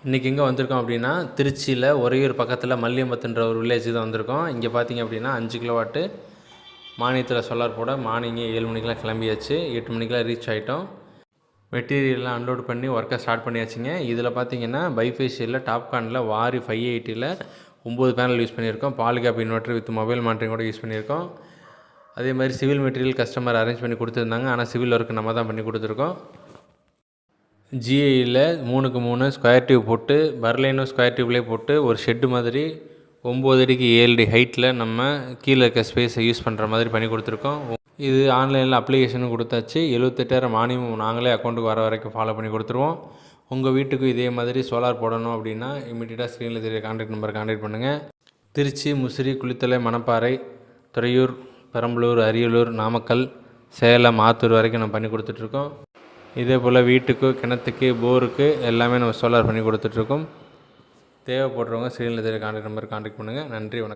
இன்றைக்கி எங்கே வந்திருக்கோம் அப்படின்னா திருச்சியில் உறையூர் பக்கத்தில் மல்லியம்பத்துன்ற ஒரு வில்லேஜ் தான் வந்திருக்கோம். இங்கே பார்த்திங்க அப்படின்னா 5 கிலோவாட்டு மானியத்தில் சோலார் போட மார்னிங்கே 7 மணிக்கெலாம் கிளம்பியாச்சு. 8 மணிக்கெலாம் ரீச் ஆகிட்டோம். மெட்டீரியல்லாம் அன்லோட் பண்ணி ஒர்க்கை ஸ்டார்ட் பண்ணியாச்சுங்க. இதில் பார்த்திங்கன்னா பைஃபேஷியலில் டாப்கானில் வாரி 580ல் 9 பேனல் யூஸ் பண்ணியிருக்கோம். Polycab inverter with mobile monitoring கூட யூஸ் பண்ணியிருக்கோம். அதே மாதிரி சிவில் மெட்டீரியல் கஸ்டமர் அரேஞ்ச் பண்ணி கொடுத்துருந்தாங்க. ஆனால் சிவில் ஒர்க்கு நம்ம தான் பண்ணி கொடுத்துருக்கோம். ஜிஐயில் 3க்கு 3 ஸ்கொயர் டியூப் போட்டு பர்லைனும் ஸ்கொயர் டியூப்லேயே போட்டு ஒரு ஷெட்டு மாதிரி 9 அடிக்கு 7 அடி ஹைட்டில் நம்ம கீழே இருக்க ஸ்பேஸை யூஸ் பண்ணுற மாதிரி பண்ணி கொடுத்துருக்கோம். இது ஆன்லைனில் அப்ளிகேஷனும் கொடுத்தாச்சு. 78,000 மானியம் நாங்களே அக்கௌண்ட்டுக்கு வர வரைக்கும் ஃபாலோ பண்ணி கொடுத்துருவோம். உங்கள் வீட்டுக்கும் இதே மாதிரி சோலார் போடணும் அப்படின்னா இமீடியட்டாக ஸ்க்ரீனில் தெரிய கான்டாக்ட் நம்பர் கான்டாக்ட் பண்ணுங்கள். திருச்சி, முசிறி, குளித்தலை, மணப்பாறை, துறையூர், பெரம்பலூர், அரியலூர், நாமக்கல், சேலம், ஆத்தூர் வரைக்கும் நம்ம பண்ணி கொடுத்துட்ருக்கோம். இதே போல் வீட்டுக்கு, கிணத்துக்கு, போருக்கு எல்லாமே நம்ம சோலார் பண்ணி கொடுத்துட்ருக்கோம். தேவைப்படுறவங்க ஸ்க்ரீனில் தெரிய கான்டாக்ட் நம்பர் கான்டாக்ட் பண்ணுங்கள். நன்றி, வணக்கம்.